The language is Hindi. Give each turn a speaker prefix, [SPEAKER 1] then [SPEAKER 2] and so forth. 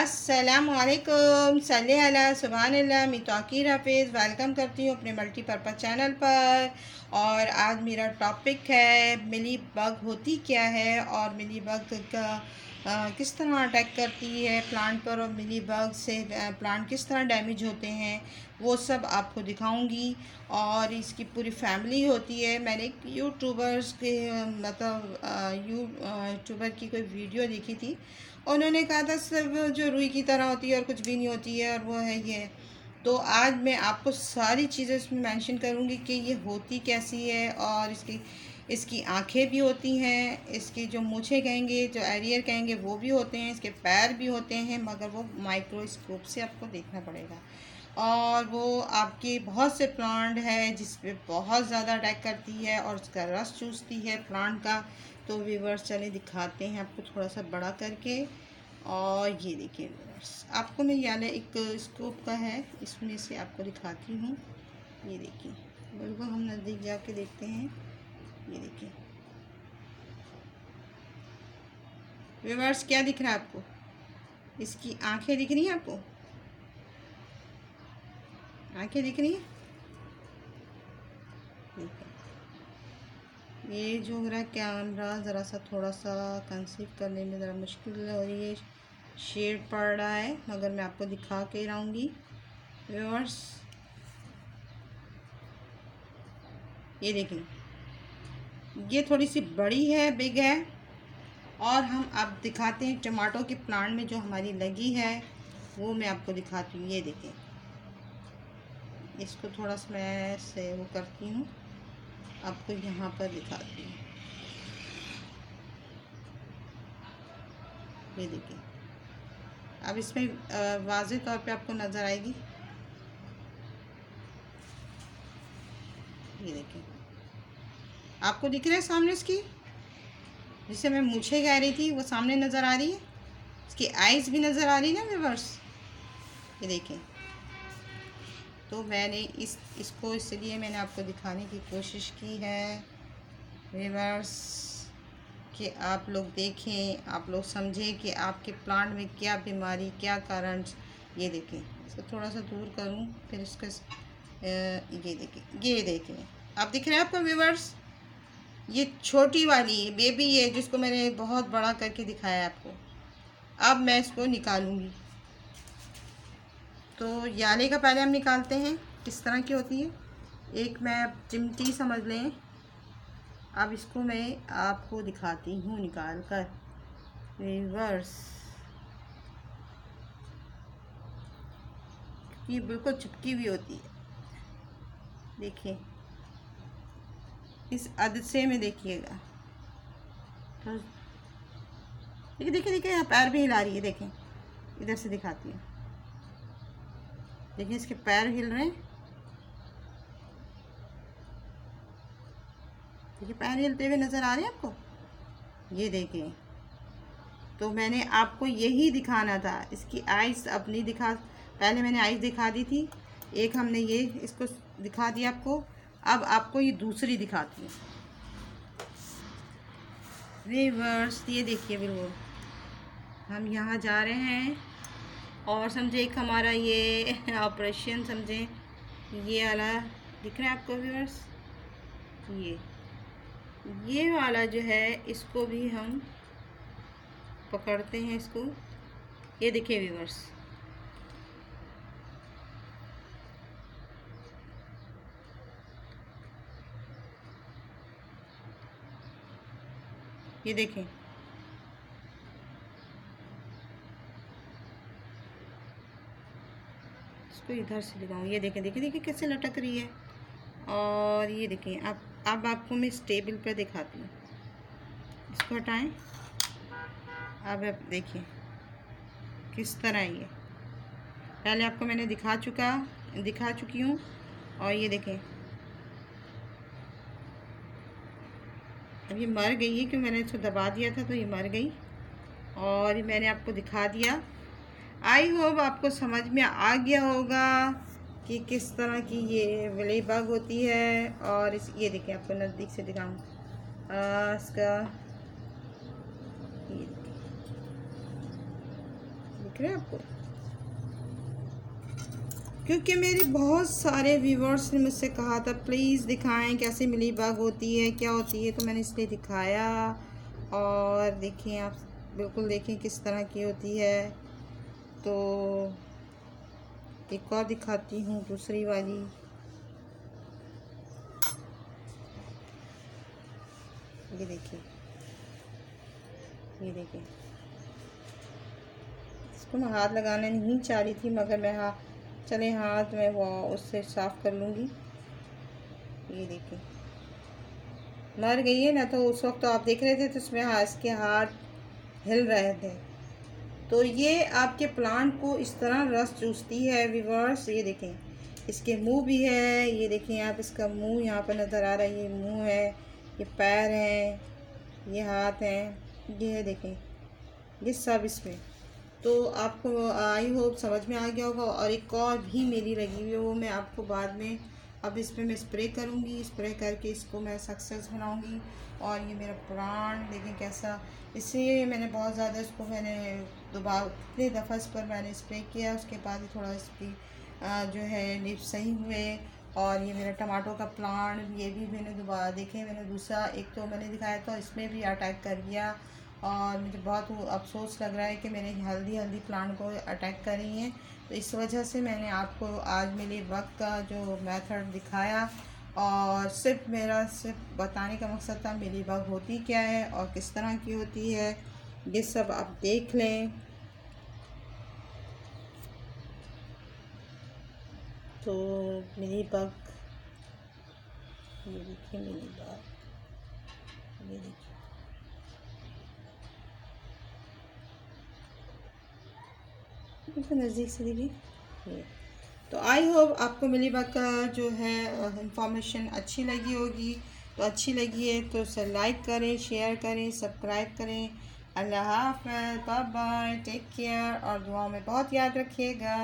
[SPEAKER 1] अस्सलामुअलैकुम सल्ले अला सुभानअल्लाह। मैं तौकीर हफीज़ वेलकम करती हूँ अपने मल्टीपर्पज़ चैनल पर। और आज मेरा टॉपिक है मिली बग होती क्या है और मिली बग का किस तरह अटैक करती है प्लांट पर, और मिली बग से प्लांट किस तरह डैमेज होते हैं वो सब आपको दिखाऊंगी। और इसकी पूरी फैमिली होती है। मैंने एक यूट्यूबर्स के मतलब यूट्यूबर की कोई वीडियो देखी थी। उन्होंने कहा था सब जो रुई की तरह होती है और कुछ भी नहीं होती है, और वो है ये। तो आज मैं आपको सारी चीज़ें इसमें मेंशन करूँगी कि ये होती कैसी है। और इसकी आंखें भी होती हैं, इसकी जो मूछें कहेंगे, जो एरियर कहेंगे वो भी होते हैं, इसके पैर भी होते हैं, मगर वो माइक्रोस्कोप से आपको देखना पड़ेगा। और वो आपके बहुत से प्लांट है जिस पे बहुत ज़्यादा अटैक करती है और उसका रस चूसती है प्लांट का। तो व्यूवर्स चले दिखाते हैं आपको थोड़ा सा बड़ा करके। और ये देखिए व्यूवर्स, आपको मैं यानी एक स्कोप का है, इसमें से आपको दिखाती हूँ। ये देखिए, बिल्कुल हम नज़दीक जाके देखते हैं। ये देखिए व्यूवर्स, क्या दिख रहा है आपको? इसकी आंखें दिख रही हैं आपको? आंखें दिख रही हैं? ये जो हो रहा है कैमरा ज़रा सा थोड़ा सा कंसीव करने में ज़रा मुश्किल हो रही है, शेड पड़ रहा है, मगर मैं आपको दिखा के रहूँगी व्यूअर्स। ये देखिए, ये थोड़ी सी बड़ी है, बिग है। और हम अब दिखाते हैं टमाटो के प्लांट में जो हमारी लगी है वो मैं आपको दिखाती हूँ। ये देखिए, इसको थोड़ा सा मैं से वो करती हूँ, आपको यहाँ पर दिखाती हूँ। ये देखिए, अब इसमें वाज़ेह तौर पे आपको नज़र आएगी। ये देखिए, आपको दिख रहा है सामने इसकी, जिसे मैं मूछें कह रही थी वो सामने नज़र आ रही है। इसकी आइज़ भी नज़र आ रही है ना व्यूअर्स। ये देखें, तो मैंने इसको इसलिए मैंने आपको दिखाने की कोशिश की है व्यूअर्स कि आप लोग देखें, आप लोग समझें कि आपके प्लांट में क्या बीमारी, क्या कारण। ये देखें, इसको थोड़ा सा दूर करूं, फिर इसका ये देखें, आप दिख रहे हैं आपको व्यूअर्स? ये छोटी वाली है, बेबी है, जिसको मैंने बहुत बड़ा करके दिखाया आपको। अब मैं इसको निकालूंगी। तो याले का पहले हम निकालते हैं, किस तरह की होती है। एक मैं चिमटी समझ लें। अब इसको मैं आपको दिखाती हूँ निकाल कर रिवर्स। ये बिल्कुल चिपकी हुई होती है। देखिए, इस अदसे में देखिएगा, तो देखिए देखिए देखिए, यहाँ पैर भी हिला रही है। देखें, इधर से दिखाती हूँ। देखिए, इसके पैर हिल रहे हैं। देखिए, पैर हिलते हुए नज़र आ रहे हैं आपको। ये देखें, तो मैंने आपको यही दिखाना था। इसकी आइज़ अब नहीं दिखा, पहले मैंने आइज़ दिखा दी थी, एक हमने ये इसको दिखा दिया आपको। अब आपको ये दूसरी दिखाती हूँ रिवर्स। ये देखिए बिल्कुल, हम यहाँ जा रहे हैं और समझे एक हमारा ये ऑपरेशन समझे, ये वाला दिख रहा है आपको व्यूअर्स। ये वाला जो है, इसको भी हम पकड़ते हैं इसको। ये देखिए व्यूअर्स, ये देखें, इसको इधर से दिखाऊँ। ये देखें देखिए देखिए कैसे लटक रही है। और ये देखें, अब आपको मैं इस टेबल पर दिखाती हूँ। इसको हटाएं। अब आप देखिए किस तरह ये, पहले आपको मैंने दिखा चुकी हूँ। और ये देखें, अब ये मर गई है, क्योंकि मैंने इसको दबा दिया था तो ये मर गई। और ये मैंने आपको दिखा दिया। आई होप आपको समझ में आ गया होगा कि किस तरह की ये विली बग होती है। और ये देखिए, आपको नज़दीक से दिखाऊँ इसका, दिख रहे हैं आपको? क्योंकि मेरे बहुत सारे व्यूवर्स ने मुझसे कहा था प्लीज़ दिखाएं कैसे मिली बग होती है, क्या होती है, तो मैंने इसलिए दिखाया। और देखें आप, बिल्कुल देखें किस तरह की होती है। तो एक और दिखाती हूँ, दूसरी वाली। ये देखिए, ये देखिए, इसको मैं हाथ लगाना नहीं चाह रही थी, मगर मैं चले हाथ में वो उससे साफ़ कर लूँगी। ये देखिए, मर गई है ना, तो उस वक्त तो आप देख रहे थे तो उसमें इसके हाथ हिल रहे थे। तो ये आपके प्लांट को इस तरह रस चूसती है व्यूअर्स। ये देखें, इसके मुंह भी है, ये देखें आप, इसका मुंह यहाँ पर नज़र आ रहा है, ये मुंह है, ये पैर हैं, ये हाथ हैं, ये देखें, ये सब इसमें। तो आपको आई होप समझ में आ गया होगा। और एक और भी मेरी लगी हुई है, वो मैं आपको बाद में, अब इस पर मैं स्प्रे करूँगी, स्प्रे करके इसको मैं सक्सेस बनाऊँगी। और ये मेरा प्लांट देखें कैसा, इससे मैंने बहुत ज़्यादा इसको मैंने दोबारा कितने दफ़ा इस पर मैंने स्प्रे किया, उसके बाद ही थोड़ा इसकी जो है लीफ सही हुए। और ये मेरा टमाटो का प्लांट, ये भी मैंने दोबारा देखे, मैंने दूसरा एक तो मैंने दिखाया था, इसमें भी अटैक कर गया। और मुझे बहुत अफसोस लग रहा है कि मेरे हेल्दी प्लांट को अटैक कर रही हैं। तो इस वजह से मैंने आपको आज मिली बग का जो मेथड दिखाया। और सिर्फ बताने का मकसद था मिली बग होती क्या है और किस तरह की होती है, ये सब आप देख लें। तो मिली बग, ये देखिए मिली बग, ये देखिए, नज़दीक से देखिए। तो आई होप आपको मिली बग का जो है इंफॉर्मेशन अच्छी लगी होगी। तो अच्छी लगी है तो उसे लाइक करें, शेयर करें, सब्सक्राइब करें। अल्लाह हाफ़िज़, बाय बाय, टेक केयर, और दुआ में बहुत याद रखिएगा।